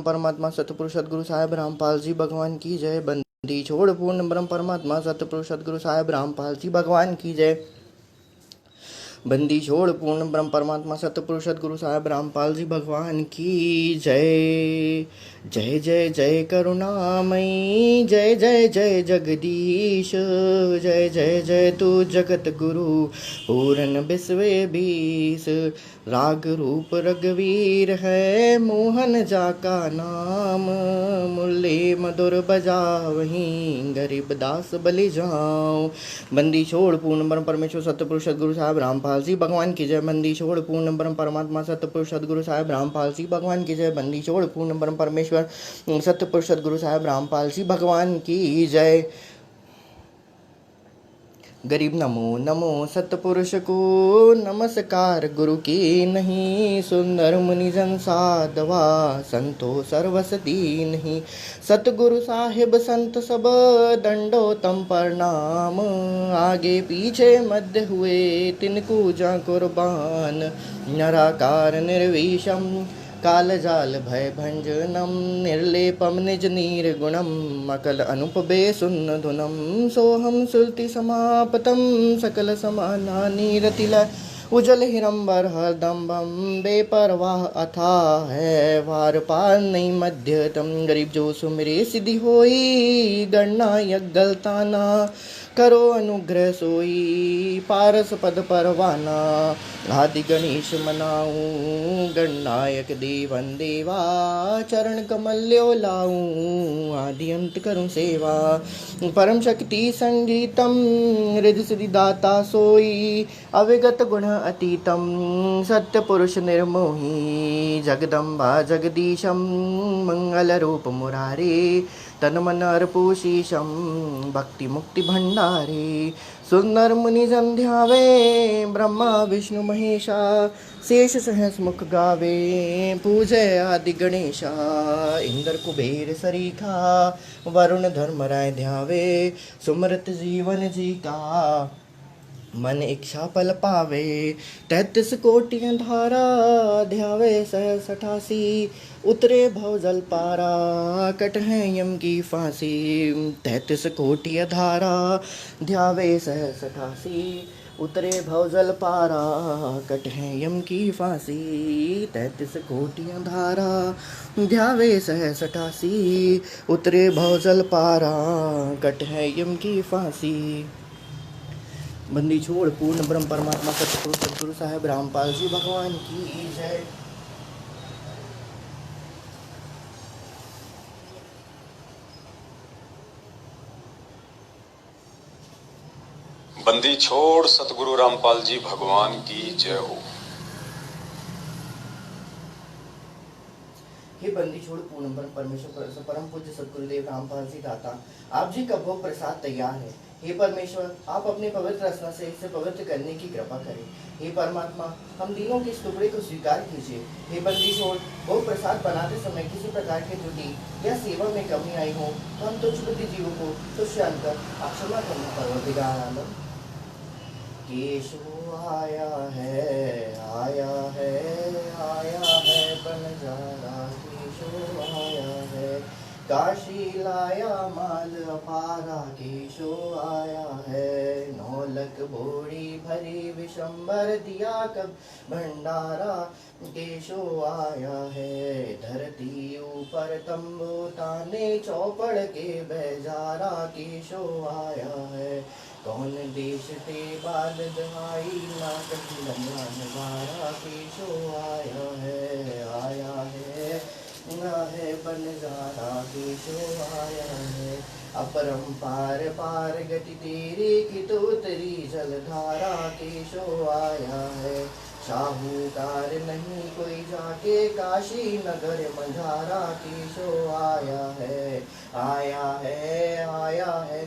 परमात्मा सतपुरुष सदगुरु साहेब रामपाल जी भगवान की जय। बंदी छोड़ पूर्ण ब्रह्म परमात्मा सतपुरुष सदगुरु साहेब रामपाल जी भगवान की जय। बंदी छोड़ पूर्ण ब्रह्म परमात्मा सतपुरुष सदगुरु साहेब रामपाल जी भगवान की जय। जय जय जय करुणामयी जय जय जय जगदीश। जय जय जय तू जगत गुरु पूरन बिस्वे बीस। राग रूप रघुवीर है मोहन जाका नाम। मुरली मधुर बजावहीं गरीब दास बलि जाऊं। बंदी छोड़ पूर्ण ब्रह्म परमेश्वर सतपुरुष सदगुरु साहब रामपाल जी भगवान की जय। बंदी छोड़ पूर्ण ब्रह्म परमात्मा सतपुरुष सदगुरु साहब रामपाल जी भगवान की जय। बंदी छोड़ पूर्ण ब्रह्म परमेश्वर सतपुरुष सदगुरु साहब रामपाल जी भगवान की जय। गरीब नमो नमो सतपुरुष को नमस्कार गुरु की नहीं। सुंदर मुनिजन साधवा संतो सर्वसती नहीं। सतगुरु साहिब संत सब दंडो तम प्रणाम। आगे पीछे मध्य हुए तिनको जा कुर्बान। निराकार निर्विषम काल जाल भय भंजनम। निर्लेपम निज निर्गुणम अकल अनुपबे सुन्न धुनम। सोहम सुरति समापतम सकल समानानि रतिल। उजल हिरंबर हरदम्बम बेपरवाह अथा है वार पार नहीं मध्यतम। गरीब जो सुमिरे सिद्धि होई गणना यज्ञलताना। करो अनुग्रह सोई पारस पद परवाना। आदि गणेश मनाऊं गणनायक देवन देवा। चरण कमल्यो लाऊं आदि अंत करूं सेवा। परम शक्ति संगीतम रिद्धि सिद्धि दाता सोई। अविगत गुण अतीतम सत्य पुरुष निर्मोही। जगदम्बा जगदीशम मंगल रूप मुरारे। तन मन अर्पूशीशम भक्ति मुक्ति भंडारे। सुंदर मुनि जन ध्यावे ब्रह्मा विष्णु महेशा। शेष सहस मुख गावे पूजय आदि गणेशा। इंद्र कुबेर सरीखा वरुण धर्म राय ध्यावे। सुमरत जीवन जी का मन इच्छा पल पावे। 33 कोटि धारा ध्यावे 88। उतरे भव जल पारा कट है यम की फांसी। 33 कोटि धारा ध्यावे 88। उतरे भव जल पारा कट है यम की फांसी। 33 कोटि धारा ध्यावे 88। उतरे भव जल पारा कट है यम की फांसी। बंदी छोड़ पूर्ण ब्रह्म परमात्मा सतपुरुष सदगुरु साहेब रामपाल जी भगवान की जय। बंदी छोड़ सतगुरु रामपाल जी भगवान की जय हो। हे बंदी छोड़ पूर्ण ब्रह्म परमेश्वर परम पूज्य सतगुरुदेव रामपाल जी दाता, आप जी का भोग प्रसाद तैयार है। हे परमेश्वर, आप अपने पवित्र रसना से इसे पवित्र करने की कृपा करें। हे परमात्मा, हम तीनों के इस टुकड़े को स्वीकार कीजिए। हे बंदी छोड़ भोग प्रसाद बनाते समय किसी प्रकार की त्रुटि या सेवा में कमी आई हो तो हम तुच्छ बुद्धि जीवों को तुष्यांकर आप क्षमा करना परवरदिगार आलम। केशव आया है आया है आया है बनजारा। केशव आया है काशी लाया माल अपारा। केशव आया है नौलक बोरी भरी विशंबर दिया कब भंडारा। केशव आया है धरती ऊपर तंबू ताने चौपड़ के बेजारा। केशव आया है कौन देश ते बाल दहाई ना कहीं लंगा नवारा। केशव आया है ना है बनजारा। केशव आया है अपरंपार पार गति तेरे की तो तेरी जलधारा। केशव आया है साहूकार नहीं कोई जाके काशी नगर मंझारा। केशव आया है आया है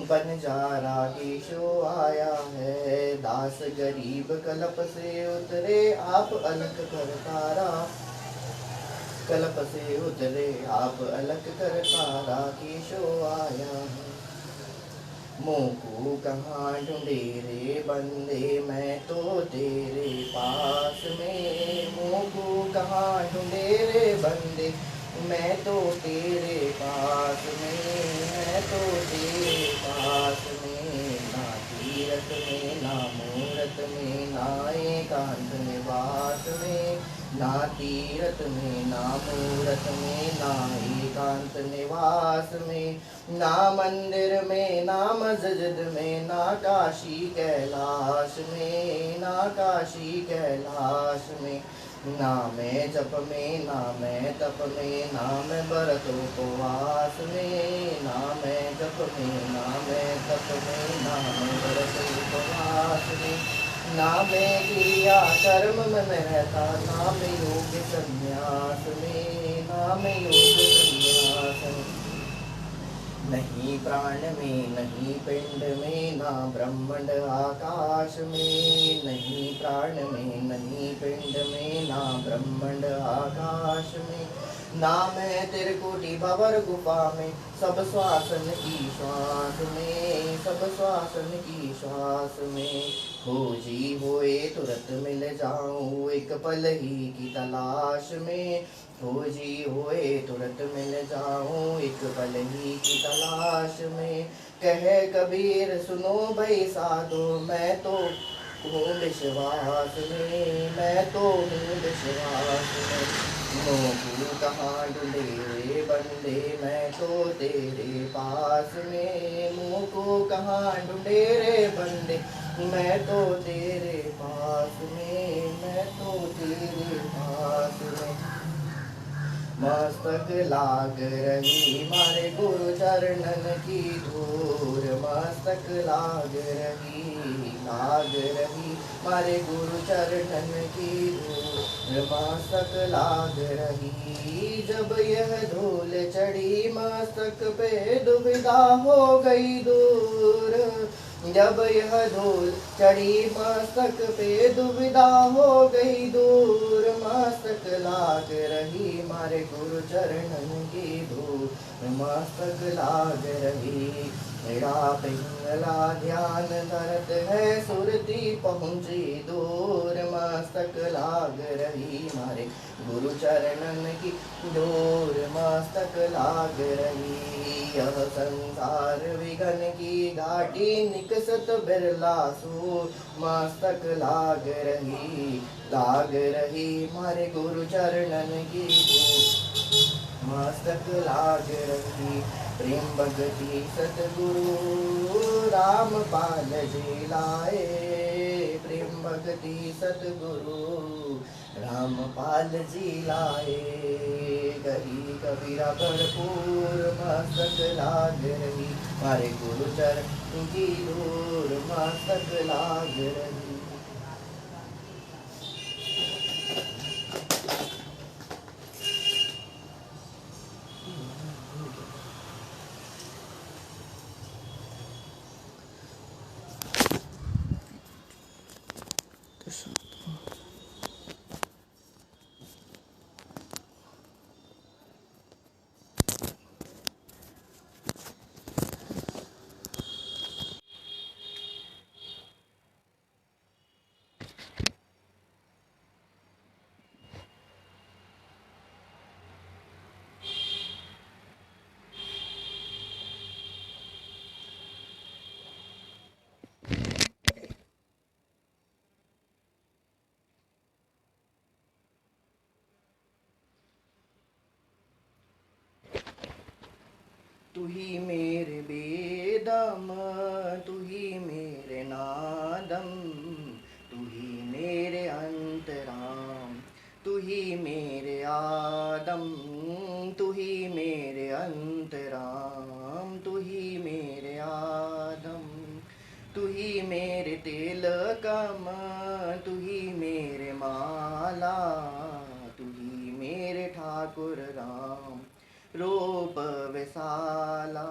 बनजारा। केशव आया है दास गरीब कलप से उतरे आप अलख कर तारा। कलप से उतरे आप अलख कर तारा। केशव आया है मोको कहाँ ढूंढे रे बंदे मैं तो तेरे पास में। मोको कहाँ ढूंढे रे बंदे मैं तो तेरे पास में, मैं तो तेरे पास में, ना तीरथ में ना मूरत में ना एकांत निवास में, ना तीरथ में ना मूरत में ना एकांत निवास में, ना मंदिर में ना मस्जिद में ना काशी कैलाश में, ना काशी कैलाश में, ना मैं जप में ना मैं तप में ना मैं व्रत उपवास में, ना मैं जप में ना मैं तप में ना मैं व्रत उपवास में, ना मैं क्रिया कर्म में मैं रहता, ना मैं योग संन्यास में, ना मैं योग संन्यास में, नहीं प्राण में नहीं पिंड में ना ब्रह्मांड आकाश में, नहीं प्राण में नहीं पिंड में ना ब्रह्मांड आकाश में, ना मैं त्रिकुटी भंवर गुफा में, सब श्वासन की श्वास में, सब श्वासन की श्वास में, खोजी होए तुरंत मिल जाऊं एक पल ही की तलाश में, खोजी होए तुरंत मिल जाऊं एक पल ही की तलाश में, कहे कबीर सुनो भाई साधो मैं तो हूँ विश्वास में, मैं तो हूँ विश्वास में, मोकू कहाँ ढूंढे रे बंदे मैं तो तेरे पास में, मोको कहाँ ढूंढे रे बंदे मैं तो तेरे पास में, मैं तो तेरे पास में, मस्तक लाग रही मारे गुरु चरणन की धूर, मस्तक लाग रही मारे गुरु चरणन की धूर, मस्तक लाग रही, जब यह धूल चढ़ी मस्तक पे दुविधा हो गई दूर, जब यह धूल चढ़ी मस्तक पे दुविधा हो गई दूर, मस्तक लाग रही मारे गुरु चरणन की धूल, मस्तक लाग रही, मेरा पिंगला ध्यान धरत है सुरती पहुँची दूर, मस्तक लाग रही मारे गुरु चरणन की डोर, मस्तक लाग रही, यह संसार विघन की घाटी निकसत बिरला सूर, मस्तक लाग रही मारे गुरु चरणन की डोर, मस्तक लाग रही, प्रेम भगति सतगुरु रामपाल जी लाए, प्रेम भगति सतगुरु रामपाल जी लाए, गही कबीरा भरपूर मस्तक लाग रही मारे गुरु चरण की धूर, मस्तक लाग रही। तू ही मेरे बेदम, तू ही मेरे नादम, तू ही मेरे अंतराम, तू ही मेरे आदम, तू ही मेरे अंतराम, तू ही मेरे आदम, तू ही मेरे तिलकम, तू ही मेरे माला, तू ही मेरे ठाकुर राम रूप विशाला,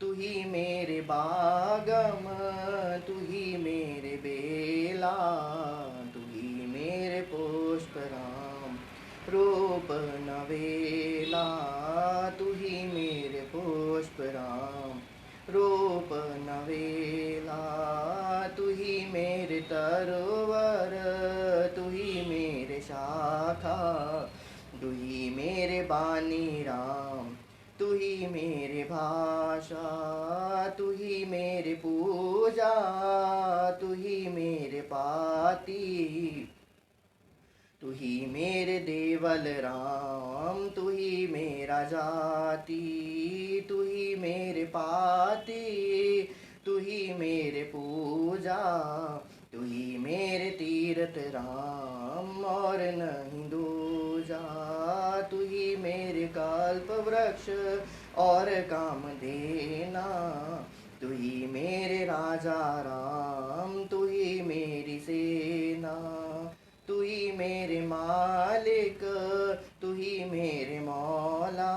तू ही मेरे बागम, तू ही मेरे बेला, तू ही मेरे पुष्पराम रूप नवेला, तू ही मेरे पुष्पराम रूप नवेला, तू ही मेरे तरोवर, तू ही मेरे शाखा, तू ही मेरे मेरे बानी राम, तू ही मेरे भाषा, तू ही मेरे पूजा, तू ही मेरे पाती, तू ही मेरे देवल राम, तू ही मेरा जाति, तू ही मेरे पाती, तू ही मेरे पूजा, तू ही मेरे तीरथ राम और नहीं दूजा, तू ही मेरे कल्प वृक्ष और काम देना, तू ही मेरे राजा राम, तू ही मेरी सेना, तू ही मेरे मालिक, तू ही मेरे मौला,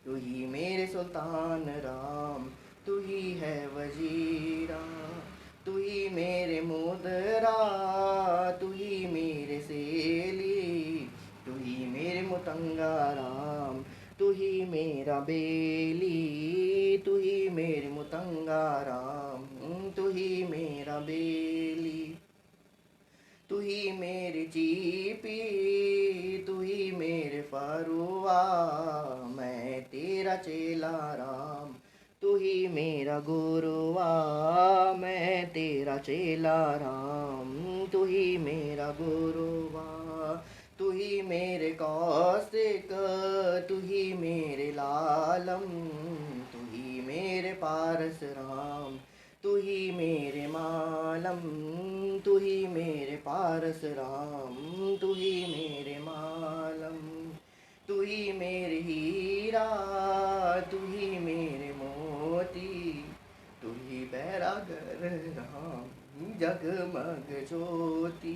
तू ही मेरे सुल्तान राम, तू ही है वजीरा, तू ही मेरे मुदरा, तू ही मेरे सेली, तू ही मेरे मुतंगा राम, तू ही मेरा बेली, तू ही मेरे मुतंगा राम, तू ही मेरा बेली, तू ही मेरी चीपी, तू ही मेरे फरुआ, मैं तेरा चेला राम, तू ही मेरा गुरुआ, मैं तेरा चेला राम, तू ही मेरा गुरुआ, तू ही मेरे कौशिक, तू ही मेरे लालम, तू ही मेरे पारस राम, तू ही मेरे मालम, तू ही मेरे पारस राम, तू ही मेरे मालम, तू ही मेरे हीरा, तू ही मेरे मोती, तू ही बैरागर राम जगमग ज्योति,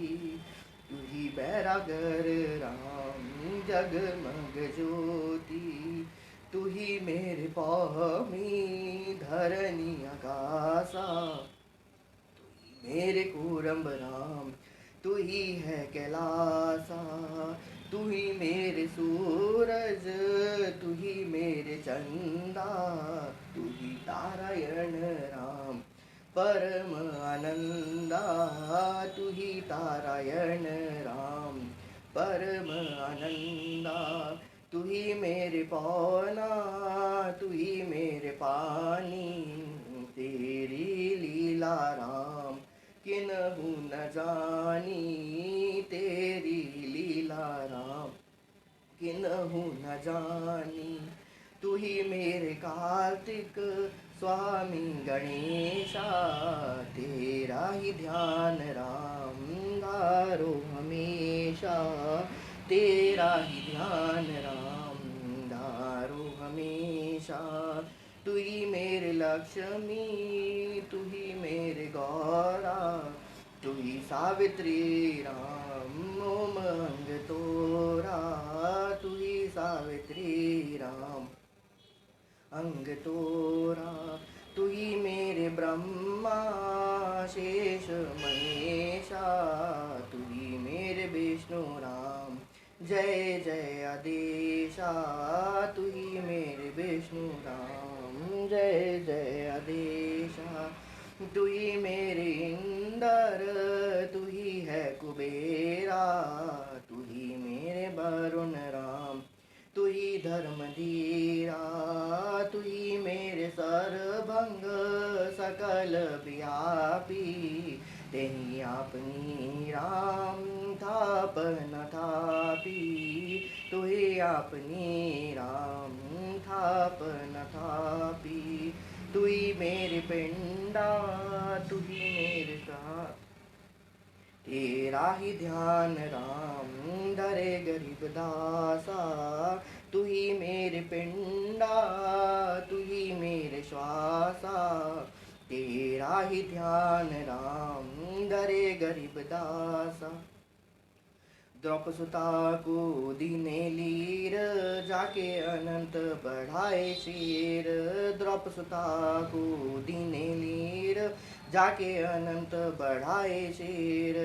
तू ही बैरागर राम जगमग ज्योति, तू ही मेरे पामी धरनी आकाशा, तू ही मेरे कूरम्ब राम, तू ही है कैलासा, तू ही मेरे सूरज, तू ही मेरे चंदा, तू ही तारायण राम परम आनंदा, तू ही तारायण राम परम आनंदा, तू ही मेरे पौना, तू ही मेरे पानी, तेरी लीला राम किन्हु न जानी, तेरी लीला राम किन्हु न जानी, तू ही मेरे कार्तिक स्वामी गणेशा, तेरा ही ध्यान राम धारो हमेशा, तेरा ही ध्यान राम धारो हमेशा, तू ही मेरे लक्ष्मी, तू ही मेरे गौरा, तू ही सावित्री राम उमंग तोरा, तू ही सावित्री राम अंग तोरा, तू ही मेरे ब्रह्मा शेष महेशा, तू ही मेरे विष्णु राम जय जय आदेशा, तू ही मेरे विष्णु राम जय जय आदेशा, तू ही मेरे इंद्र, तू ही है कुबेरा, तू ही मेरे वरुण राम, तू ही धर्म धीरा, तू ही मेरे सरभंग सकल व्यापी, तेही आपनी राम थापन थापी, तू ही आपनी राम थापन थापी, तू ही मेरे पिंडा, तू ही मेरे साथ, तेरा ही ध्यान राम डरे गरीब दासा, तू ही मेरे पिंडा, तू ही मेरे श्वासा, तेरा ही ध्यान राम डरे गरीब दासा, द्रौपसुता को दीने लीर, जाके अनंत बढ़ाए शीर, द्रौपसुता को दीने लीर, जाके अनंत बढ़ाए शीर,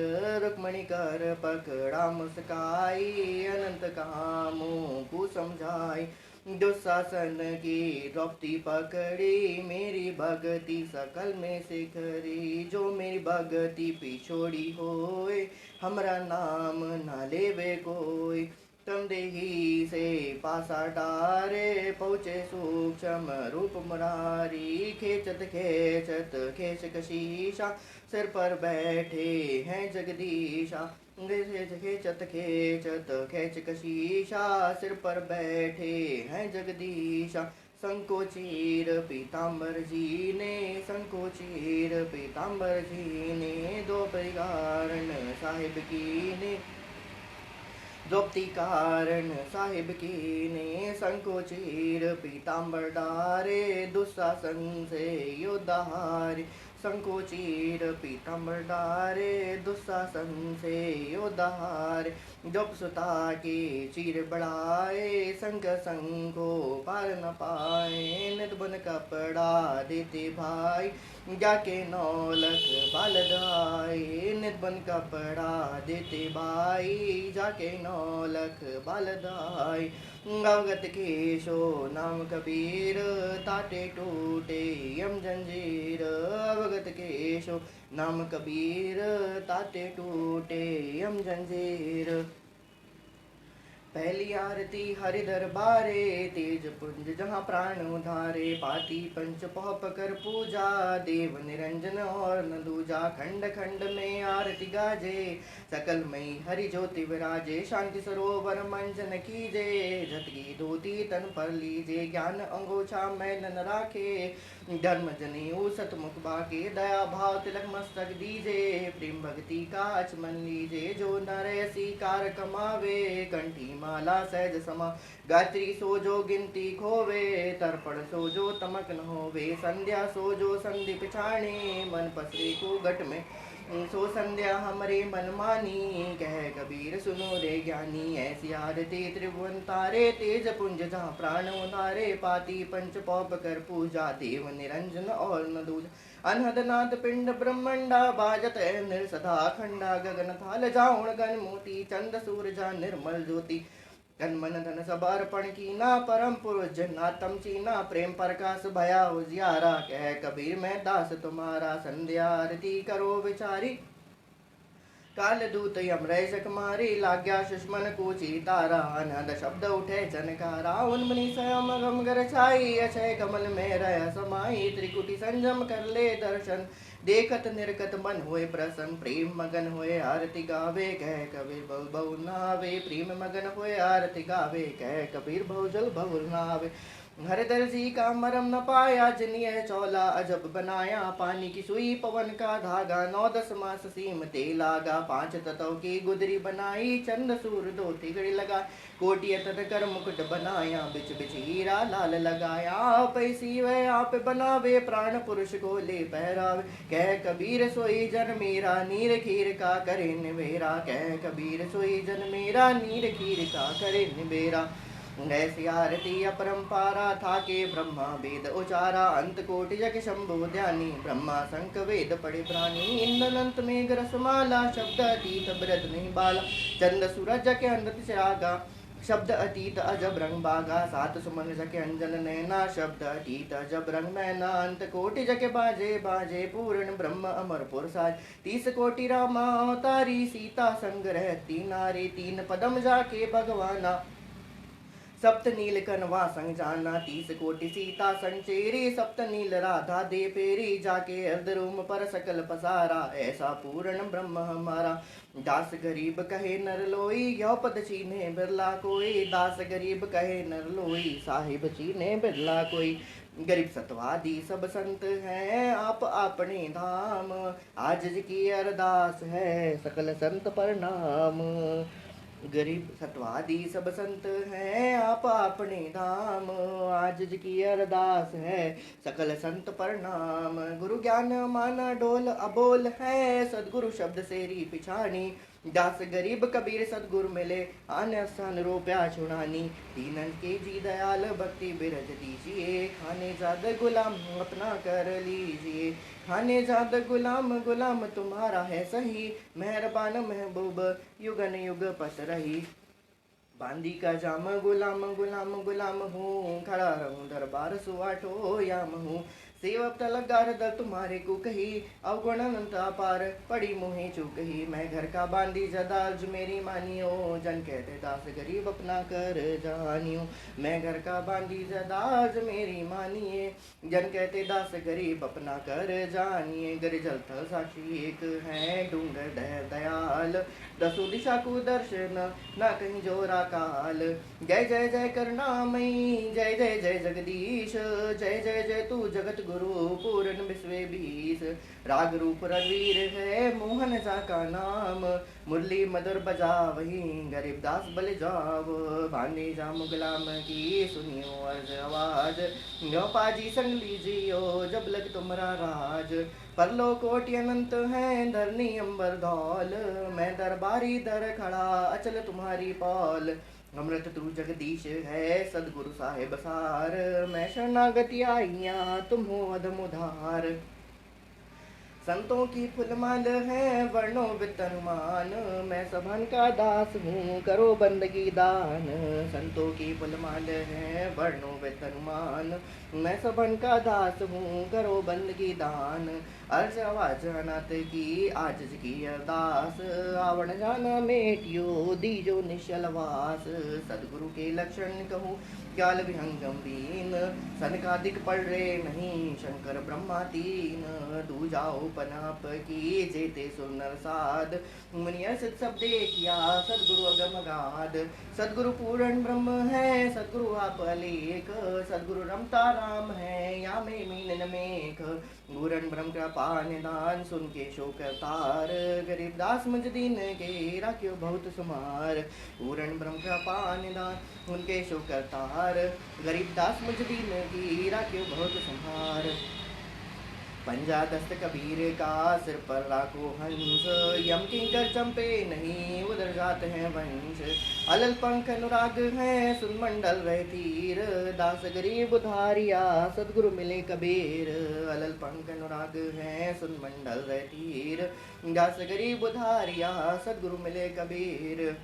रुक्मणी कर पकड़ा मुस्काई, अनंत कामों को समझाई, दुशासन की द्रौपदी पकड़ी, मेरी भगति सकल में सिखरी, जो मेरी भगति पिछोड़ी होए, हमरा नाम न लेवे कोई, तम देही से पासा डारे पहुँचे सूक्ष्म रूप मुरारी खेचत खेचत खेच कशीशा सिर पर बैठे हैं जगदीशा खेचत खेचत खेच कशीशा सिर पर बैठे हैं जगदीशा संकोचीर पीताम्बर जी ने संकोचीर पीताम्बर जी ने दो परिगारण साहिब की ने द्रौपदी कारण साहिब की ने संकोचीर पीताम्बर डारे दुस्शासन से योद्धारे संकोचीर पीताम्बर डारे दुस्शासन से योद्धारे द्रौपसुता के चीर बढ़ाए संग संको पार न पाए निधबन कपड़ा देते भाई जाके नौलख बाल दाए निधबन कपड़ा देते भाई जाके नौलख बाल दाए अवगत केशो नाम कबीर ताटे टूटे यम जंजीर अवगत केशो नाम कबीर ताटे टूटे यम जंजीर पहली आरती हरि दरबारे तेज पुंज जहाँ प्राण उधारे पाती पंच पौप कर पूजा देव निरंजन और न दूजा खंड खंड में आरती गाजे सकल मई हरि ज्योति विराजे शांति सरोवर मंजन कीजे झटकी धोती तन पर लीजे ज्ञान अंगोछा मैल न राखे धर्म जनेऊ सतमुख बाके दया भाव तिलक मस्तक दीजे प्रेम भक्ति का अचमन लीजे जो नर ऐसी कार कमावे कंठी माला सहज समा गायत्री सो जो गिनती खोवे तर्पण सो जो तमक न होवे संध्या सो जो संधि पिछाणे मन पसरे को घट में सो संध्या हमरे मन मानी कह कबीर सुनो रे ज्ञानी ऐसी आरती त्रिभुवन तारे तेज पुंज जहाँ प्राण उधारे पाती पंच पौप कर पूजा देव निरंजन और न दूजा अनहद नाद पिंड ब्रह्मंडा बाजत निर्सदा खंडा गगन थाल जाउण गन मोती चंद सूरजा निर्मल ज्योति तन मन धन सब अर्पण कीना परम पुरुष जन्नातम चीना प्रेम प्रकाश भया उजियारा कह कबीर मैं दास तुम्हारा संध्या आरती करो विचारी काल दूत यमराज कुमारी लाग्या सुष्मन को चीतारा अनहद शब्द उठे जनकारा उन्मनी स्वयं गम गर छाई अक्षय कमल में रह समाई त्रिकुटी संजम कर ले दर्शन देखत निर्गत मन होए प्रसन्न प्रेम मगन होए आरती गावे कह कबीर बहु बहु नावे प्रेम मगन होए आरती गावे कह कबीर बहु जल बहु नावे हरदर जी का मरम न पाया जिन्हें चौला अजब बनाया पानी की सुई पवन का धागा 9-10 मास सीम ते लागा 5 तत्व की गुदरी बनाई चंद सूर दो तिगड़ी लगा कोटि तट कर मुकुट बनाया बिच बिच हीरा लाल लगाया आप इसी वे आप बनावे प्राण पुरुष को ले पहरावे कह कबीर सोई जन मेरा नीर खीर का करे निवेरा कह कबीर सोई जन मेरा नीर खीर का करे निवेरा ऐसी आरती अपरंपारा था के ब्रह्मा वेद उचारा अंत कोटि जग शंभु ध्यानी ब्रह्मा शंख वेद पढ़े प्राणी इंद्रनंत मेघ रसमाला शब्द अतीत ब्रत नहीं बाला चंद सूरज के अंदर से आगा शब्द अतीत अजब रंग बागा 7 सुमन जके अंजन नैना शब्द अतीत अजब रंग मैना अंत कोटि जके बाजे बाजे पूर्ण ब्रह्म अमर पुरसाज 30 कोटि रामा अवतारी सीता संग रहती नारी 3 पदम जाके भगवाना सप्त नील कनवा संग जाना 30 कोटि सीता संचेरी सप्त नील राधा दे फेरी जाके अर्धरूम पर सकल पसारा ऐसा पूर्ण ब्रह्म हमारा दास गरीब कहे नर लोई यो पद चीने बिरला कोई दास गरीब कहे नर लोई साहिब चीने बिरला कोई गरीब सतवादी सब संत हैं आप अपने धाम आज की अरदास है सकल संत प्रणाम गरीब सतवादी सब संत हैं आप अपने धाम आज की अरदास है सकल संत प्रणाम गुरु ज्ञान माना डोल अबोल है सदगुरु शब्द सेरी पिछानी दास गरीब कबीर सदगुरु मिले आन स्थान रोप्या छुड़ानी दीनन के जी दयाल भक्ति बिरज दीजिए खाने जाद गुलाम अपना कर लीजिए खाने जाद गुलाम गुलाम तुम्हारा है सही मेहरबान महबूब युगन युग पस रही बांदी का जाम गुलाम गुलाम गुलाम हूँ खड़ा रहूँ दरबार सुआठो याम हूँ सेवक तलगार दल तुम्हारे को कही, अवगुण अनंत अपार पड़ी मोहे चूकही। मैं घर का बांधी जदाज मेरी मानियो, जन कहते दास गरीब अपना कर जानियो। मैं घर का बांधी जदाज मेरी मानिए, जन कहते दास गरीब अपना कर जानिए। गर जल थल साक्षी एक है डूंगर दयाल, दसों दिशा को दर्शन ना कहीं जोरा काल। जय जय जय करुणामयी, जय जय जय जगदीश, जय जय जय तू जगत गुरु पूर्ण विश्वे बीस। राग रूप रणवीर है मोहन सा का नाम, मुरली मधुर बजा वही गरीबदास बल जाव। भाने जा मुगलाम की सुनियो अर्ज आवाज, न्यो पाजी संग लीजियो जब लग तुम्हारा राज। परलो कोटि अनंत है धरनी अंबर धौल, मैं दरबारी दर खड़ा अचल तुम्हारी पौल। अमृत तू जगदीश है सदगुरु साहेब सार, मैं शरणागति आईया तुम हो अधम उधार। संतों की फुलमाल है वर्णों वितनुमान, मैं सबन का दास हूँ करो बंदगी दान। संतों की फुलमाल है वर्णों वितनुमान, मैं सबन का दास हूँ करो बंदगी दान। अर्ज आवाज अनाथ की आजिज की अरदास, आवण जाना मेटियो दीजो निश्चलवास। सदगुरु के लक्षण कहूँ काल विहंगम दीन, सनकादिक पढ़ रे नहीं शंकर ब्रह्मा तीन। दूजाओ पनाप की जेते सुनर साध, मुनिया सिद्ध सब देखिया सदगुरु अगम गाध। सदगुरु पूर्ण ब्रह्म है सदगुरु आप अलेख, सदगुरु रमता राम है या में मीन मेघ। पूर्ण ब्रह्म कृपा निदान सुन के शोक अवतार, गरीबदास मुझ दीन के राख्यो बहुत सुमार। पूर्ण ब्रह्म कृपा निदान उनके शोक अवतार, गरीबदास मुझ दीन की राख्यो बहुत संहार। पंजा दस्त कबीर का सिर पर राखो हंस, यम किंकर चंपे नहीं उधर जाते हैं वंश। अलल पंख अनुराग है सुनमंडल रहे तीर, दास गरीब उधारिया सदगुरु मिले कबीर। अलल पंख अनुराग है सुनमंडल रहे तीर, दास गरीब उधारिया सदगुरु मिले कबीर।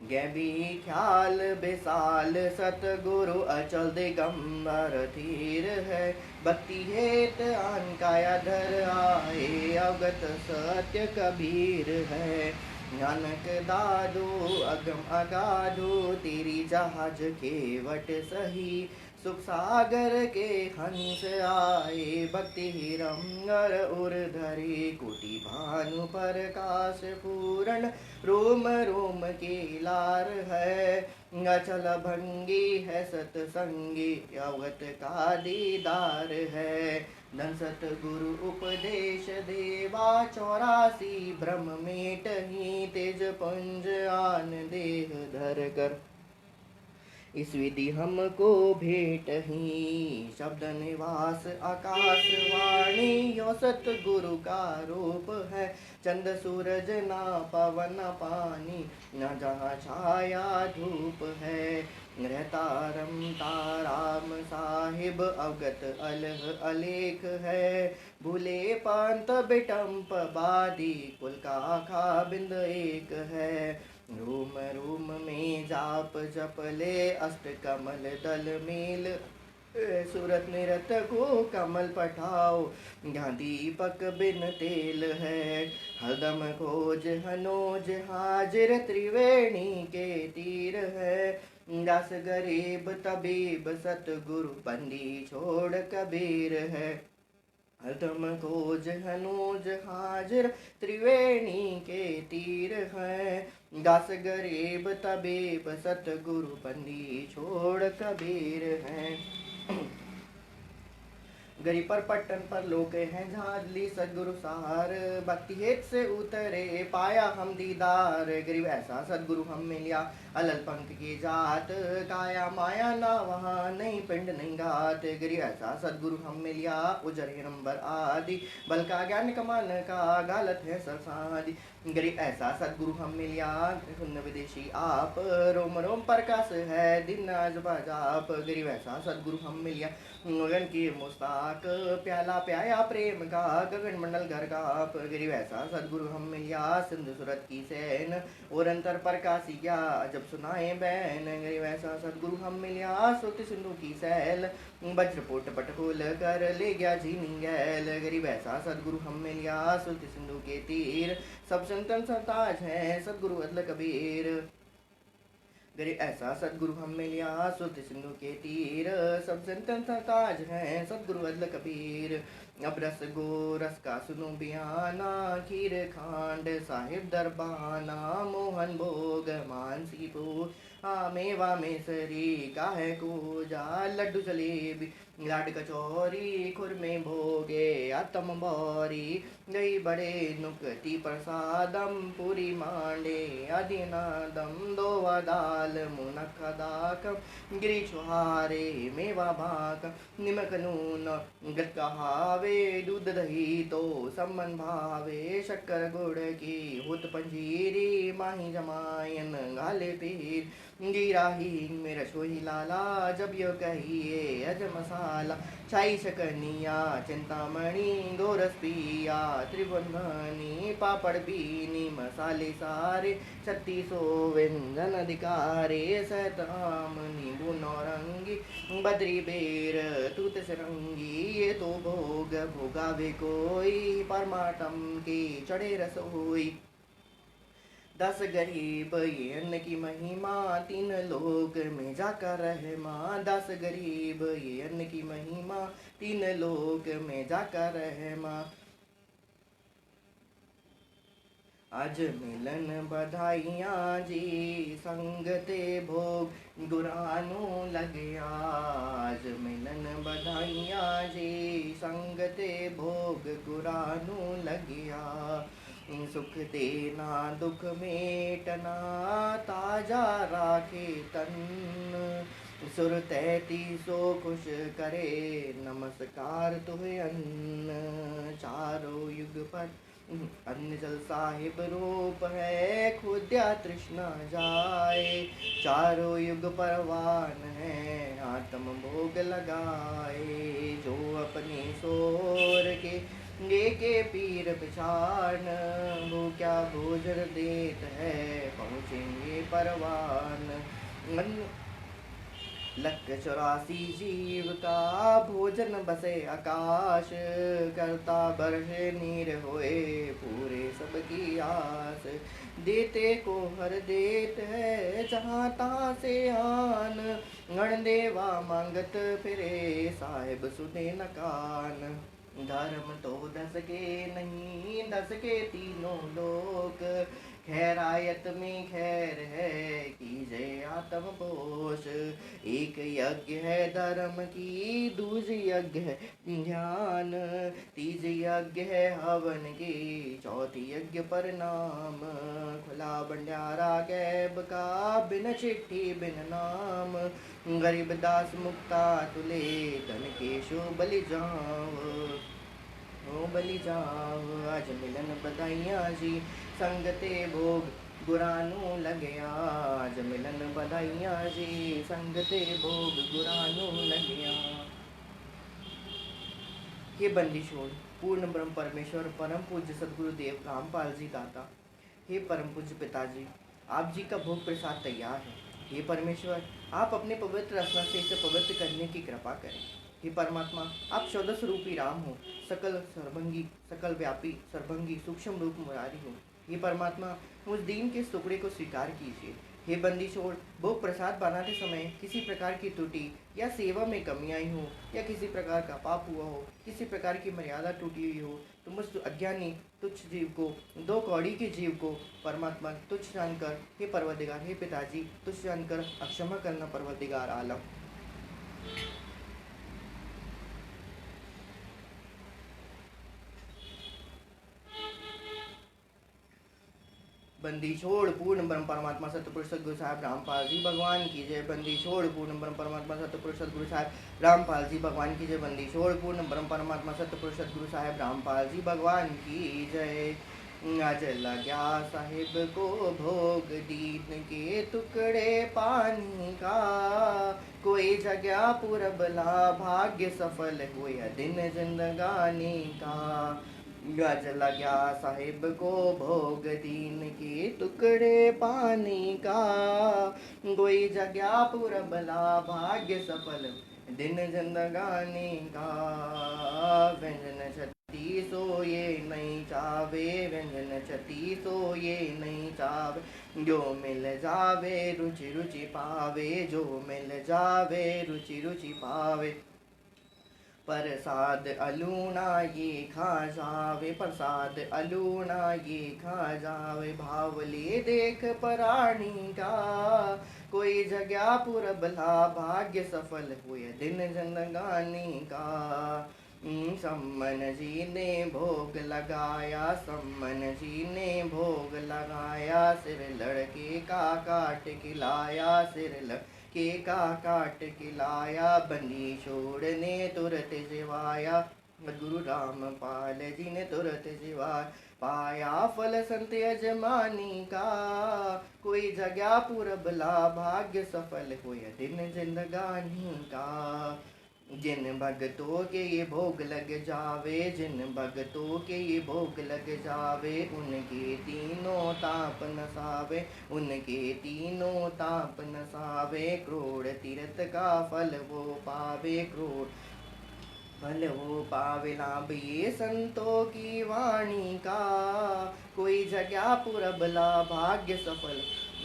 गैबी ख्याल बेसाल सतगुरु अचल दिगंबर धीर है, भक्ति हेत आन काया धर आए अवगत सत्य कबीर है। नानक दादो अगम अगाधो तेरी जहाज केवट सही, सुख सागर के हंस आए भक्ति रंगर उर धरे। कोटि भानु प्रकाश पूरण रोम रोम के लार है, अचल भंगी है सतसंगी अवगत का दीदार है। धन सतगुरु उपदेश देवा 84 ब्रह्म मेटहि, तेज पुंज आन देह धर कर इस विधि हमको भेंट ही। शब्द निवास आकाशवाणी यो सतगुरु का रूप है, चंद सूरज ना पवन पानी न जहाँ छाया धूप है। रहता रमता राम साहिब अवगत अलह अलेख है, भूले पंत बिटम्प बादी कुल का खा बिंद एक है। रोम रोम में जाप जप ले अष्ट कमल दल मेल, सूरत निरत को कमल पठाओ यहाँ दीपक बिन तेल है। हरदम खोज हनोज हाजिर त्रिवेणी के तीर है, दास गरीब तबीब सतगुरु बंदी छोड़ कबीर है। हरदम खोज हनोज हाजिर त्रिवेणी के तीर है, दास गरीब तबीब सतगुरु बंदी छोड़ कबीर है। गरीब पर पट्टन पर लोग हैं झाली सदगुरु सहार, भक्ति हेत से उतरे पाया हम दीदार। गरीब ऐसा सदगुरु हम मिलिया अलल पंख की जात, काया माया ना वहाँ नहीं पिंड नहीं घात। गरीब ऐसा सदगुरु हम मिलिया उजर नंबर आदि, बल का ज्ञान कमान का गालत है सरसादी। गरीब ऐसा सदगुरु हम मिलिया सुन्न विदेशी आप, रोम रोम प्रकाश है दिन आज बाजाप। गरीब ऐसा सदगुरु हम मिलिया गगन की मुस्ताक, प्याला प्याया प्रेम का गगन मंडल घर का आप। गरीब ऐसा सदगुरु हम मिलिया सिंधु सूरत की सैन, और अंतर प्रकाशिया जब सुनाए बैन। गरीब ऐसा सदगुरु हम मिलिया सुत सिंधु की सैल, वज्रपुट पट खोल कर ले गया झीनी गैल। गरीब ऐसा सदगुरु हम मिलिया सुत सिंधु के तीर, सब संतन सरताज है सदगुरु अदल कबीर। गरीब ऐसा सदगुरु हम मिलिया सुत सिंधु के तीर, सब संतन सरताज है सदगुरु अदल कबीर। अब रस गो रस का सुनो बियाना, खीर खांड साहिब दरबाना, मोहन भोग मानसी पो मेवा मेसरी काहे को जा। लड्डू जलेबी लाड कचौरी, खुरमे भोगे आतम बौरी, गई बड़े नुकती प्रसादम, पूरी मांडे आदिनादम, दोवा दाल मुनख दाकम, गिरी छुहारे मेवा भाकम, निमक नून गट कहावे, दूध दही तो सम्मन भावे, शक्कर गुड़ की हुत पंजीरी, माही जमायन गाले पीर, जीरा हींग में रसोई लाला, जब यो कहिए अज मसाला, छाई शकनिया चिंतामणि, गोरस पिया त्रिबंधनी, पापड़ बीनी मसाले सारे, 3600 व्यंजन अधिकारे, सहतराम नींबू नौरंगी, बद्री बेर तूत सरंगी, ये तो भोग भोगावे कोई, परमाटम की चढ़े रसोई। 10 गरीब ये अन्न की महिमा, 3 लोक में जाकर रहमा। 10 गरीब ये अन्न की महिमा, 3 लोक में जाकर रहमा। आज मिलन बधाइयाँ जी, संगते भोग गुरानू लगिया। आज मिलन बधाइयाँ जी, संगते भोग गुरानू लगिया। सुख देना दुख मेटना, ताजा राखे तन, सुर 3300 खुश करे, नमस्कार तुहे अन्न। चारों युग पर अन्न जल साहिब रूप है, खुद्या तृष्णा जाए, चारों युग परवान है, आत्म भोग लगाए। जो अपने सोर के पीर पिछान, वो क्या भोजन देत है, पहुँचेंगे परवान। लख 84 जीव का भोजन बसे आकाश, करता बरहे नीर होए पूरे सबकी आस। देते को हर देत है, जहाँ तहाँ से आन, गण देवा मांगत फिरे, साहिब सुने न कान। धर्म तो 10 के नहीं, 10 के तीनों लोक, खैरायत में खैर है, कीजिए आत्म पोष। एक यज्ञ है धर्म की, दूज यज्ञ है ध्यान, तीज यज्ञ है हवन की, चौथी यज्ञ पर नाम। खुला भंडारा कैब का, बिन चिट्ठी बिन नाम, गरीब दास मुक्ता तुले, धन के शो बलि जाओ, ओ बलि जाओ। आज मिलन बधाइयाँ जी, संगते भोग गुरानू लगिया। आज मिलन बधाइयाँ जी, संगते भोग गुरानू लगिया। हे बंदीशोर पूर्ण ब्रह्म परमेश्वर परम पूज्य सदगुरुदेव रामपाल जी दाता, हे परम पूज्य पिताजी, आप जी का भोग प्रसाद तैयार है। हे परमेश्वर, आप अपने पवित्र रत्न से इसे पवित्र करने की कृपा करें। हे परमात्मा, आप शौदह स्वरूपी राम हो, सकल सर्वंगी सकल व्यापी सर्वंगी सूक्ष्म रूप मुरारी हो। हे परमात्मा, उस दीन के इस टुकड़े को स्वीकार कीजिए। हे बंदी छोड़, भोग प्रसाद बनाते समय किसी प्रकार की त्रुटि या सेवा में कमी आई हो, या किसी प्रकार का पाप हुआ हो, किसी प्रकार की मर्यादा टूटी हुई हो, तो मुझ अज्ञानी तुच्छ जीव को, 2 कौड़ी के जीव को परमात्मा तुच्छ जानकर, हे परवरदिगार, हे पिताजी, तुच्छ जानकर अक्षमा करना परवरदिगार आलम। बंदी छोड़ पूर्ण ब्रह्म परमात्मा सतपुरुष सदगुरु साहब रामपाल जी भगवान की जय। बंदी छोड़ पूर्ण ब्रह्म परमात्मा सतपुरुष सदगुरु साहब रामपाल जी भगवान की जय। बंदी छोड़ पूर्ण ब्रह्म परमात्मा सतपुरुष सदगुरु साहब रामपाल जी भगवान की जय। आज लग्या साहिब को भोग दीन के टुकड़े पानी का, कोई जगह पूरब ला भाग्य सफल हुए दिन जिंदगानी का। गज लग्या साहिब को भोग दीन के टुकड़े पानी का, कोई जग्या पुरबला भाग्य सफल दिन जिंदगानी का। व्यंजन छती सो ये नहीं चावे, व्यंजन छती सो ये नहीं चावे, जो मिल जावे रुचि रुचि पावे, जो मिल जावे रुचि रुचि पावे। प्रसाद अलूना ये खा जावे, प्रसाद अलूना ये खा जावे, भावले देख पराणी का, कोई जग्या पुरबला भाग्य सफल हुए दिन जिंदगानी का। सम्मन जी ने भोग लगाया, सम्मन जी ने भोग लगाया, सिर लड़के का काट खिलाया, सिर लड़के का काट खिलाया, बंदी छोड़ने तुरत जिवाया, गुरु रामपाल जी ने तुरत जिवाया। पाया फल संत यजमानी का, कोई जग्या पुरबला भाग्य सफल हुए दिन जिंदगानी का। जिन भगतों के ये भोग लग जावे, जिन भगतों के ये भोग लग जावे, उनके तीनों ताप नसावे, उनके तीनों ताप नसावे, करोड़ तीर्थ का फल वो पावे, करोड़ फल वो पावे। लाभ ये संतों की वाणी का, कोई जग्या पुरबला भाग्य सफल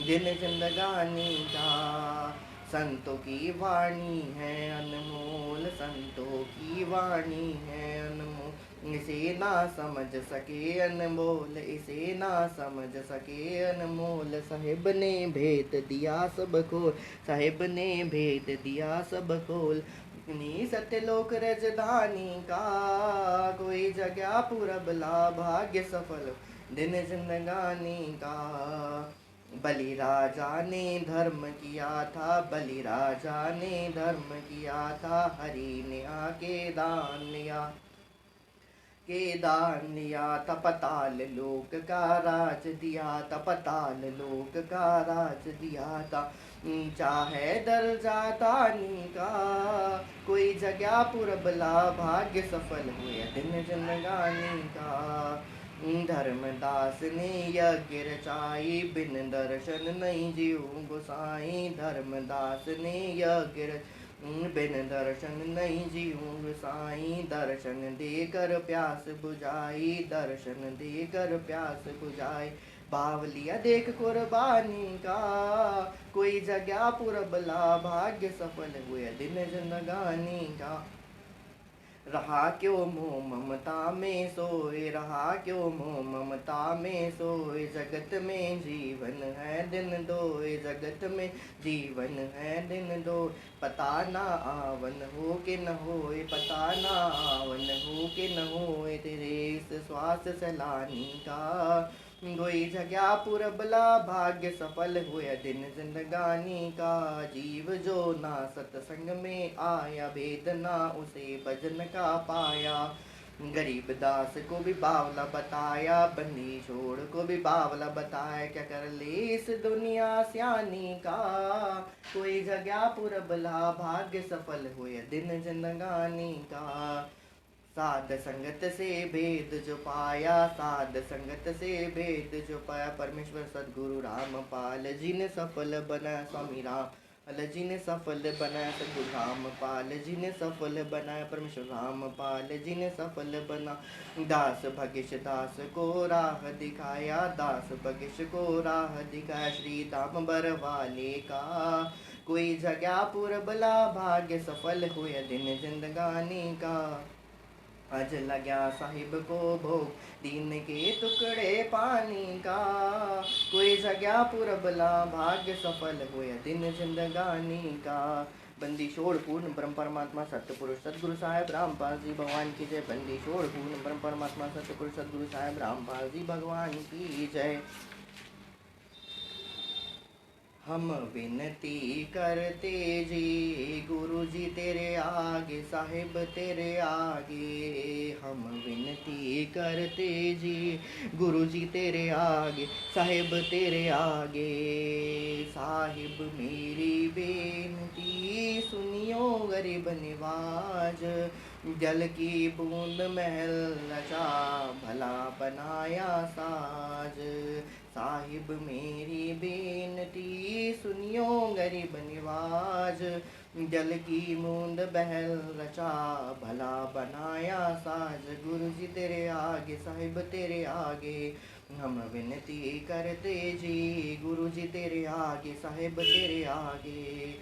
दिन जिंदगानी का। संतों की वाणी है अनमोल, संतों की वाणी है अनमोल, इसे ना समझ सके अनमोल, इसे ना समझ सके अनमोल। साहिब ने भेद दिया सब खोल, साहिब ने भेद दिया सब खोल, नी सत्यलोक रजधानी का, कोई जग्या पुरबला भाग्य सफल दिन जिंदगानी का। बलि राजा ने धर्म किया था, बलि राजा ने धर्म किया था, हरि ने आके दान लिया, के दान लिया था, पताल लोक का राज दिया था, पताल लोक का राज दिया था। चाहे दर्जा तानी का, कोई जग्या पुरबला भाग्य सफल हुए दिन जिंदगानी का। धर्मदास ने यज्ञ रचाई, बिन दर्शन नहीं जीव गोसाई, धर्मदास ने यज्ञ बिन दर्शन नहीं जीव गोसाई, दर्शन देकर प्यास बुझाई, दर्शन देकर प्यास बुझाई। भाव लिया देख कुर्बानी का, कोई जग्या पुरबला भाग्य सफल हुए दिन जिंदगानी का। रहा क्यों मोह ममता में सोए, रहा क्यों मोह ममता में सोए, जगत में जीवन है दिन दोए, जगत में जीवन है दिन दो। पता ना आवन हो के न होए, पता ना आवन हो के न होए, तेरे इस श्वास सलानी का, कोई जग्या पुरबला भाग्य सफल हुए दिन जिंदगानी का। जीव जो ना सत्संग में आया, भेद ना उसे भजन का पाया, गरीब दास को भी बावला बताया, बंदी छोड़ को भी बावला बताया, क्या कर ले इस दुनिया सियानी का, कोई जग्या पुरबला भाग्य सफल हुए दिन जिंदगानी का। साध संगत से भेद जो पाया, साध संगत से भेद जो पाया, परमेश्वर सदगुरु रामपाल जी ने सफल बनाया, स्वामी राम जी ने सफल बनाया, सदगुरु रामपाल जी ने सफल बनाया, परमेश्वर रामपाल जी ने सफल बना। दास भगेश दास को राह दिखाया, दास भगेश को राह दिखाया, श्री दाम बरवाले का, कोई जग्या पुरबला भाग्य सफल हुए दिन जिंदगानी का। अज लग्या साहिब को भोग दीन के टुकड़े पानी का, कोई जग्या पुरबला भाग्य सफल हुए दिन जिंदगानी का। बंदी छोड़ पूर्ण ब्रह्म परमात्मा सत्य पुरुष सदगुरु साहेब रामपाल जी भगवान की जय। बंदी छोड़ पूर्ण ब्रह्म परमात्मा सत्य पुरुष सदगुरु साहेब रामपाल जी भगवान की जय। हम विनती करते जी गुरु जी तेरे आगे, साहिब तेरे आगे, हम विनती करते जी गुरु जी तेरे आगे, साहिब तेरे आगे। साहिब मेरी बेनती सुनियो गरीब निवाज। जल की बूंद महल रचा, भला बनाया साज। साहिब मेरी बेनती सुनियो गरीब निवाज। जल की बूंद बहल रचा, भला बनाया साज। गुरु जी तेरे आगे साहिब तेरे आगे हम विनती करते जी। गुरु जी तेरे आगे साहिब तेरे आगे।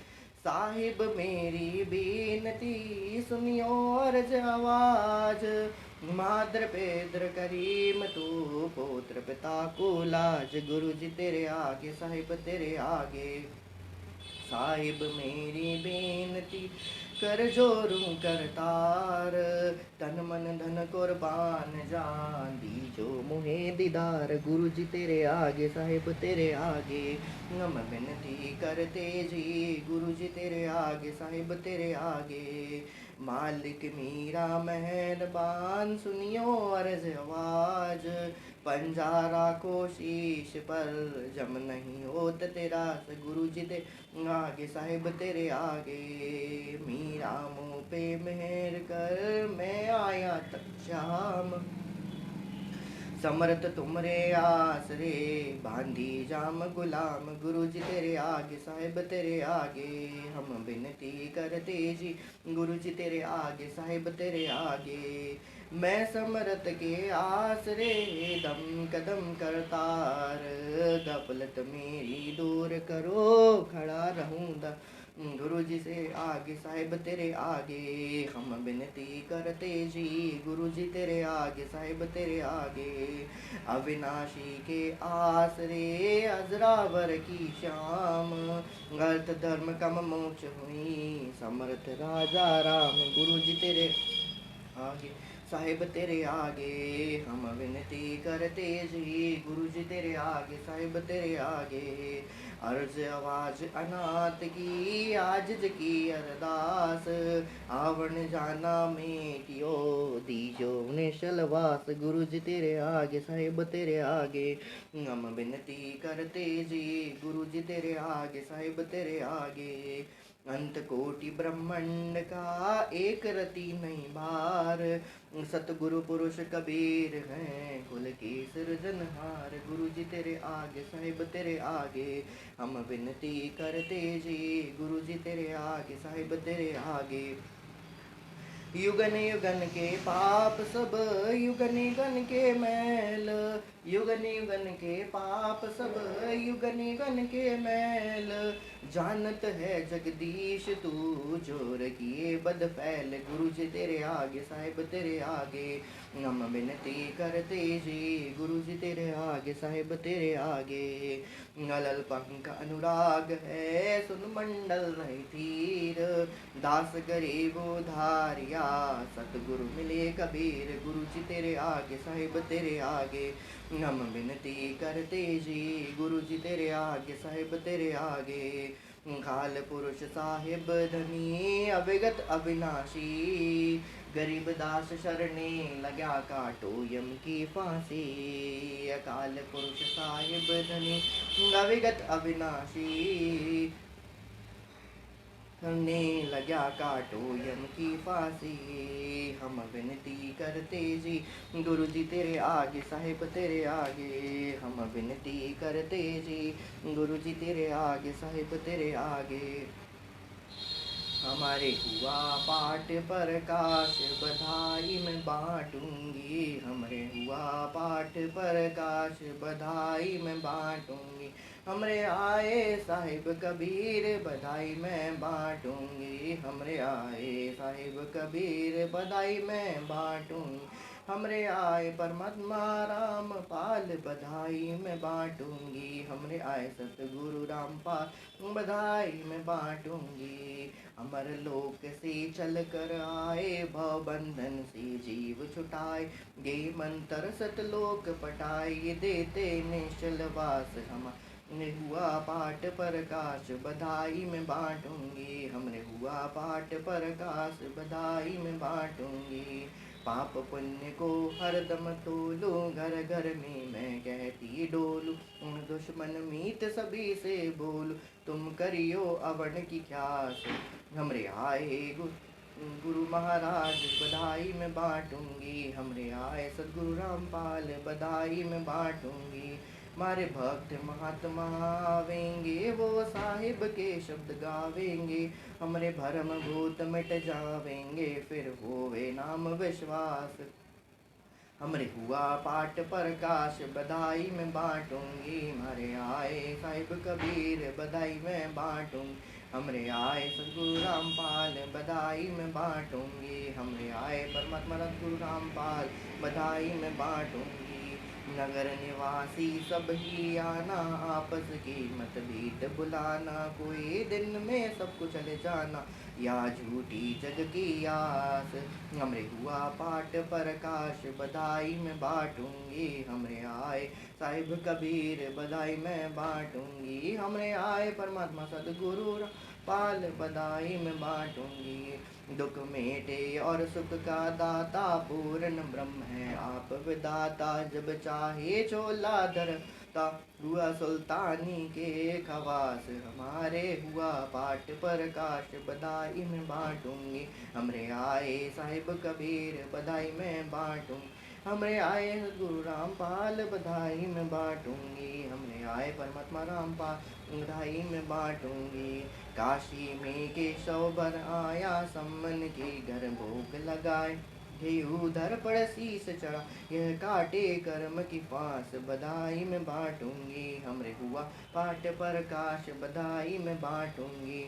साहिब मेरी बेनती सुनियो अर्ज आवाज। माद्र पेद्र करीम तू, पुत्र पिता को लाज। गुरु जी तेरे आगे साहिब तेरे आगे। साहिब मेरी बेनती कर जोरूं करतार। तन मन धन कुर्बान जान, दीजो मुहे दीदार। गुरु जी तेरे आगे साहिब तेरे आगे हम विनती करते जी। गुरु जी तेरे आगे साहिब तेरे आगे। मालिक मीरा मेहरबान सुनियो अर्ज आवाज। पंजारा को शीश पर जम नहीं होत तेरा। गुरु जी तेरे आगे साहिब तेरे आगे। मीरा मुँह पे मेहर कर, मैं आया तक शाम। समर्थ तुमरे आसरे, बांधी जाम गुलाम। गुरु जी तेरे आगे साहिब तेरे आगे हम विनती करते जी। गुरु जी तेरे आगे साहिब तेरे आगे। मैं समरथ के आसरे, दम कदम करतार। गफलत मेरी दूर करो, खड़ा रहूं गुरु जी से आगे साहिब तेरे आगे हम विनती करते जी। गुरु जी तेरे आगे साहिब तेरे आगे। अविनाशी के आसरे, अजरावर की श्याम। अर्थ धर्म कम मोक्ष हुई, समर्थ राजा राम। गुरु जी तेरे आगे साहिब तेरे आगे हम विनती करते जी। गुरु जी तेरे आगे साहिब तेरे आगे। अर्ज आवाज अनाथ की, आजिज की अरदास। आवण जाना मेटियो, दीजो निशलवास। गुरु जी तेरे आगे साहिब तेरे आगे हम विनती करते जी। गुरु जी तेरे आगे साहिब तेरे आगे। अंत कोटि ब्रह्मांड का एक रति नहीं बार। सतगुरु पुरुष कबीर हैं, कुल के सृजनहार। गुरु जी तेरे आगे साहिब तेरे आगे हम विनती करते जी। गुरु जी तेरे आगे साहिब तेरे आगे। युगन युगन के पाप सब, युगन युगन के मैल। युगन युगन के पाप सब, युगन युगन के मैल। जानत है जगदीश तू, जोर किए बद फैल। गुरु जी तेरे आगे साहिब तेरे आगे हम विनती करते जी। गुरु जी तेरे आगे साहिब तेरे आगे। नलल पंख अनुराग है, सुन मंडल रही तीर। दास गरीबो धारिया, सतगुरु मिले कबीर। गुरु जी तेरे आगे साहिब तेरे आगे हम विनती करते जी। गुरु जी तेरे आगे साहिब तेरे आगे। काल पुरुष साहिब धनी, अविगत अविनाशी। गरीब दास शरणे लगा, काटो यम की फांसी। अकाल पुरुष साहिब धनी, अविगत अविनाशी। करने लगा, काटो यम की फांसी। हम विनती करते जी। गुरु जी तेरे आगे साहिब तेरे आगे हम विनती करते जी। गुरु जी तेरे आगे साहिब तेरे आगे। हमारे हुआ पाठ प्रकाश, बधाई में बांटूंगी। हमारे हुआ पाठ प्रकाश, बधाई में बांटूंगी। हमरे आए साहिब कबीर, बधाई में बांटूंगी। हमरे आए साहिब कबीर, बधाई में बांटूंगी। हमरे आए परमात्मा राम पाल, बधाई में बांटूंगी। हमरे आए सतगुरु रामपाल, बधाई में बांटूंगी। अमर लोक से चल कर आए, भव बंधन से जीव छुटाए। गे मंत्र सतलोक पटाए, देते निश्चल वास हमने हुआ पाठ प्रकाश, बधाई में बांटूंगी। हमने हुआ पाठ प्रकाश, बधाई में बांटूंगी। पाप पुण्य को हरदम तोलू, घर घर में मैं कहती डोलू, दुश्मन मीत सभी से बोलू, तुम करियो अवर्ण की ख्यास। हमरे आए गुरु महाराज बधाई में बांटूंगी, हमरे आए सदगुरु रामपाल बधाई में बांटूंगी। मारे भक्त महात्मा आवेंगे, वो साहिब के शब्द गावेंगे, हमरे भरम भूत मिट जावेंगे, फिर होवे नाम विश्वास। हमरे हुआ पाठ प्रकाश बधाई में बांटूंगी, हमारे आए साहिब कबीर बधाई में बांटूंगी, हमरे आए सदगुरु रामपाल बधाई में बांटूंगी, हमरे आए परमात्मा सदगुरु रामपाल बधाई में बांटूंगी। नगर निवासी सब ही आना, आपस की मतभेद बुलाना, कोई दिन में सबको चले जाना, या झूठी जग की आस। हमरे हुआ पाठ प्रकाश बधाई में बांटूंगी, हमरे आए साहिब कबीर बधाई में बांटूंगी, हमरे आए परमात्मा सदगुरु पाल बधाई में बांटूंगी। दुख मेटे और सुख का दाता पूर्ण ब्रह्म है आप विदाता, जब चाहे चोला धरता हुआ सुल्तानी के खवास। हमारे हुआ पाठ प्रकाश बधाई में बांटूंगी, हमरे आए साहिब कबीर बधाई में बांटूंगी, हमरे आए गुरु रामपाल बधाई में बांटूंगी, हमरे आए परमात्मा रामपाल बधाई में बांटूंगी। काशी में केशव बर आया, सम्मन के घर भोग लगाए, उधर पर शीस चढ़ा, यह काटे कर्म की फांस बधाई में बांटूंगी, हमरे हुआ पाठ प्रकाश बधाई में बांटूंगी,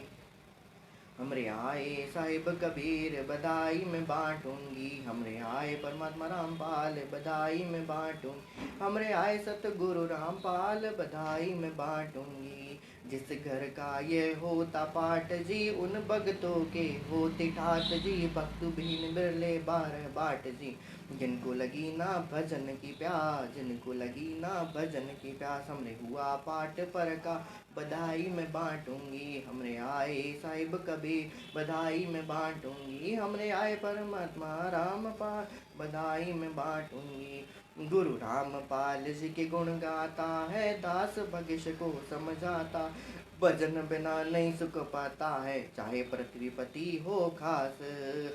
हमरे आए साहिब कबीर बधाई में बांटूंगी, हमरे आए परमात्मा रामपाल बधाई में बांटूंगी, हमरे आए सतगुरु रामपाल बधाई में बांटूंगी। जिस घर का ये होता पाठ जी, उन भगतों के होते ठाट जी, भक्त बिन बिरले बारह बाट जी, जिनको लगी ना भजन की प्यास, जिनको लगी ना भजन की प्यास, हमरे हुआ पाठ पर का बधाई में बांटूंगी, हमरे आए साहिब कबीर बधाई में बांटूंगी, हमरे आए परमात्मा रामपाल बधाई में बांटूंगी। गुरु रामपाल जी के गुण गाता है, दास भगिश को समझाता, भजन बिना नहीं सुख पाता है, चाहे पृथ्वीपति हो खास।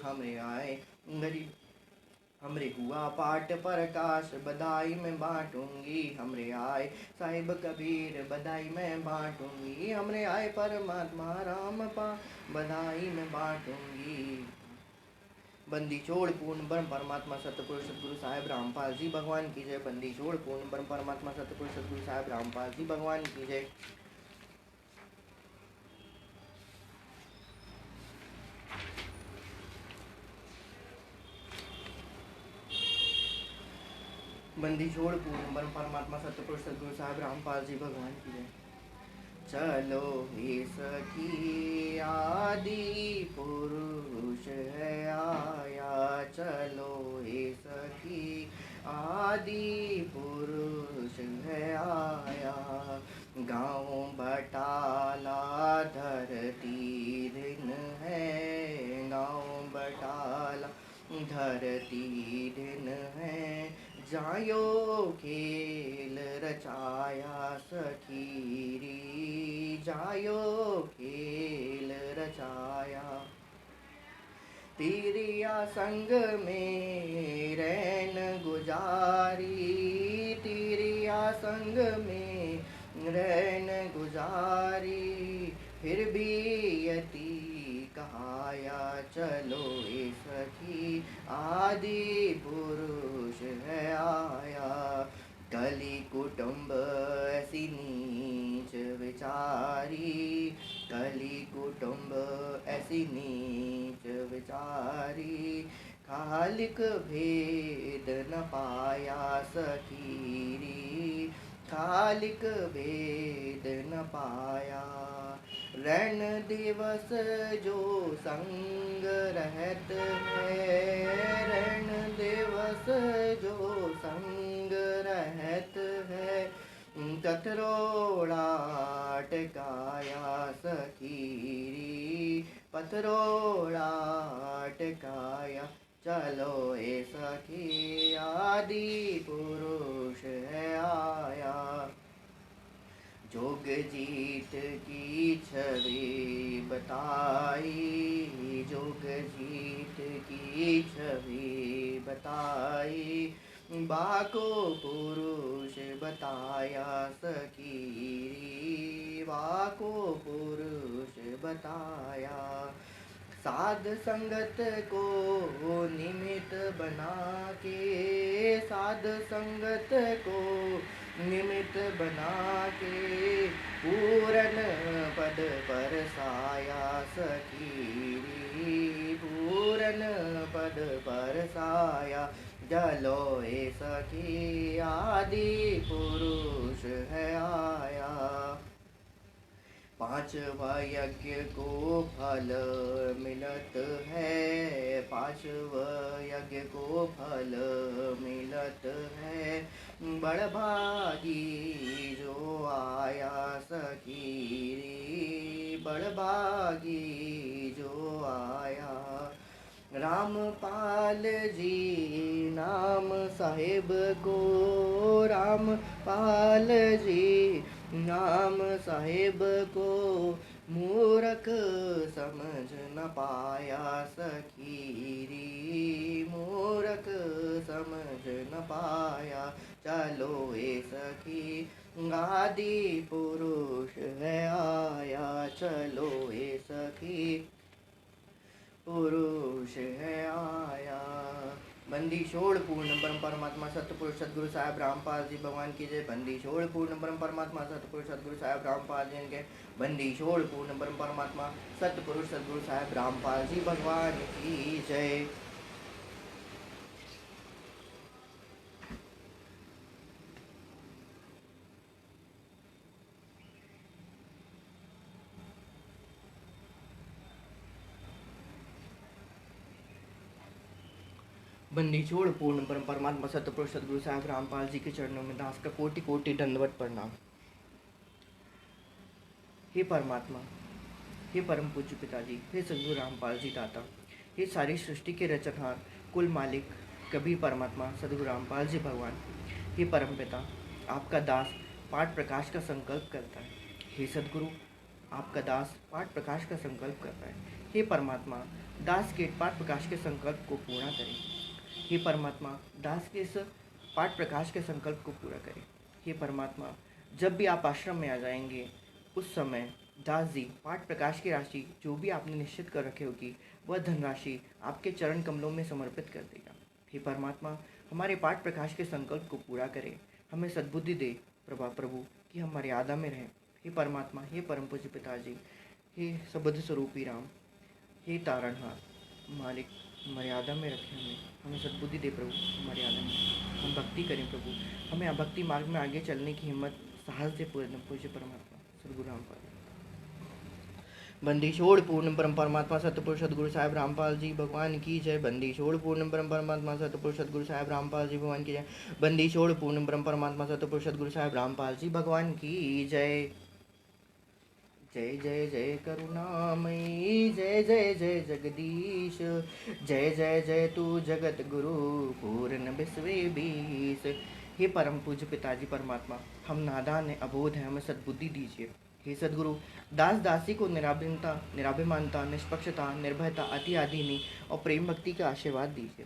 हमरे आए गरीब हमरे हुआ पाठ प्रकाश बधाई में बांटूंगी, हमरे आए साहिब कबीर बधाई में बांटूंगी, हमरे आए परमात्मा रामपाल बधाई में बांटूंगी। बंदी छोड़ पूर्ण ब्रह्म परमात्मा सतपुरुष सतगुरु साहिब रामपाल जी भगवान की जय। बंदी छोड़ पूर्ण ब्रह्म परमात्मा सतपुरुष सतगुरु साहिब रामपाल जी भगवान की जय। बंदी छोड़ पूर्ण ब्रह्म परमात्मा सतपुरुष सतगुरु साहिब रामपाल जी भगवान की जय। चलो हे सखी आदि पुरुष है आया, चलो हे सखी आदि पुरुष है आया, गाँव बटाला धरती दिन है, गाँव बटाला धरती दिन है, जायो खेल रचाया सखीरी, जायो खेल रचाया, तिरिया संग में रैन गुजारी, तिरिया संग में रैन गुजारी, फिर भी यति कहाया, चलो ए सखी आदि पुरुष है आया, कली कुटुंब ऐसी नीच विचारी, कली कुटुंब ऐसी नीच विचारी, खालिक भेद न पाया सखीरी, खालिक भेद न पाया, रैन दिवस जो संग रहत है, रैन दिवस जो संग रहत है, तथरोड़ा टकाया सखीरी, पथरोड़ा टकाया, चलो ए सखी आदि पुरुष है आया, जोग जीत की छवि बताई, जोग जीत की छवि बताई, बाको पुरुष बताया सखी, बाको पुरुष बताया। साध संगत को निमित्त बना के, साध संगत को निमित्त बना के, पूरन पद पर साया सखी, पूरन पद पर साया। चलो ए सखी आदि पुरुष है आया, पांचवा यज्ञ को फल मिलत है, पांचवा यज्ञ को फल मिलत है, बड़भागी जो आया सखी, बड़भागी जो आया। रामपाल जी नाम साहेब को, रामपाल जी नाम साहेब को, मूरख समझ न पाया सखी, मूरख समझ न पाया। चलो ए सखी आदि पुरुष है आया, चलो ए सखी पुरुष है आया। बंदी छोड़ पूर्ण ब्रह्म परमात्मा सतपुरुष सदगुरु साहब रामपाल जी भगवान की जय। बंदी छोड़ पूर्ण ब्रह्म परमात्मा सतपुरुष सदगुरु साहब रामपाल जी के। बंदी छोड़ पूर्ण ब्रह्म परमात्मा सतपुरुष सदगुरु साहब रामपाल जी भगवान की जय। बंदी छोड़ पूर्ण ब्रह्म परमात्मा सतपुरुष सदगुरु साहब रामपाल जी के चरणों में दास का कोटि कोटि दंडवत प्रणाम। हे परमात्मा, हे परम पूज्य पिताजी, हे सदगुरु रामपाल जी दाता, हे सारी सृष्टि के रचनहार कुल मालिक कबीर परमात्मा सदगुरु रामपाल जी भगवान, हे परम पिता, आपका दास पाठ प्रकाश का संकल्प करता है। हे सदगुरु, आपका दास पाठ प्रकाश का संकल्प करता है। हे परमात्मा, दास के पाठ प्रकाश के संकल्प को पूरा करें। हे परमात्मा, दास के इस पाठ प्रकाश के संकल्प को पूरा करें। हे परमात्मा, जब भी आप आश्रम में आ जाएंगे उस समय दास जी पाठ प्रकाश की राशि जो भी आपने निश्चित कर रखी होगी वह धनराशि आपके चरण कमलों में समर्पित कर देगा। हे परमात्मा, हमारे पाठ प्रकाश के संकल्प को पूरा करें, हमें सद्बुद्धि दे प्रभु कि हम मर्यादा में रहें। हे परमात्मा, हे परम पूज्य पिताजी, हे सबुद्ध स्वरूपी राम, हे तारणहार मालिक, मर्यादा में रखें हमें सद्बुद्धि दे प्रभु, मर्यादा में हम भक्ति करें प्रभु, हमें अभक्ति मार्ग में आगे चलने की हिम्मत साहस दे पूज्य परमात्मा सदगुरु रामपाल। बंदी छोड़ पूर्ण ब्रह्म परमात्मा सतपुरुष सदगुरु साहब रामपाल जी भगवान की जय। बंदी छोड़ पूर्ण ब्रह्म परमात्मा सतपुरुष सदगुरु साहब रामपाल जी भगवान की जय। बंदी छोड़ पूर्ण ब्रह्म परमात्मा सतपुरुष सदगुरु साहब रामपाल जी भगवान की जय। जय जय जय करुणामयी, जय जय जय जगदीश, जय जय जय तू जगत गुरु पूर्ण विश्वे बीस। हे परम पूज्य पिताजी परमात्मा, हम नादान हैं, अबोध हैं, हमें सद्बुद्धि दीजिए। हे सदगुरु, दास दासी को निराभिमानता, निराभिमानता, निष्पक्षता, निर्भयता, अति आदि और प्रेम भक्ति का आशीर्वाद दीजिए।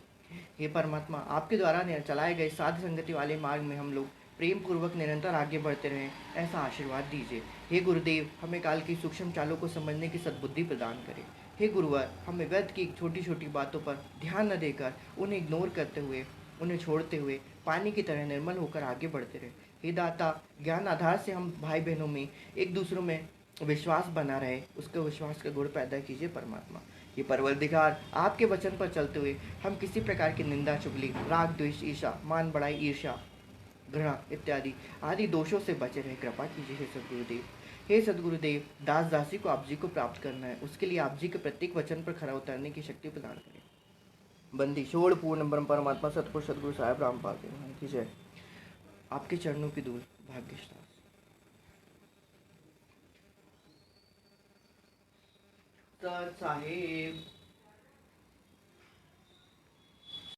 हे परमात्मा, आपके द्वारा चलाए गए साध संगति वाले मार्ग में हम लोग प्रेम पूर्वक निरंतर आगे बढ़ते रहें, ऐसा आशीर्वाद दीजिए। हे गुरुदेव, हमें काल की सूक्ष्म चालों को समझने की सद्बुद्धि प्रदान करें। हे गुरुवर, हमें व्यर्थ की छोटी छोटी बातों पर ध्यान न देकर उन्हें इग्नोर करते हुए, उन्हें छोड़ते हुए पानी की तरह निर्मल होकर आगे बढ़ते रहे। हे दाता, ज्ञान आधार से हम भाई बहनों में एक दूसरों में विश्वास बना रहे, उसके विश्वास का गुण पैदा कीजिए परमात्मा। ये परवरदिगार, आपके वचन पर चलते हुए हम किसी प्रकार की निंदा, चुगली, राग, द्वेष, ईर्षा, मान बढ़ाई, ईर्ष्या, घृणा इत्यादि आदि दोषों से बचे रहे, कृपा कीजिए। हे सदगुरुदेव, हे सदगुरुदेव, दास दासी को आप जी को प्राप्त करना है, उसके लिए आप जी के प्रत्येक वचन पर खरा उतरने की शक्ति प्रदान करें। बंदी छोड़ पूर्ण ब्रह्म परमात्मा सतपुरुष सदगुरु साहब रामपाल की जय। आपके चरणों की धूल भाग्यशाली साहेब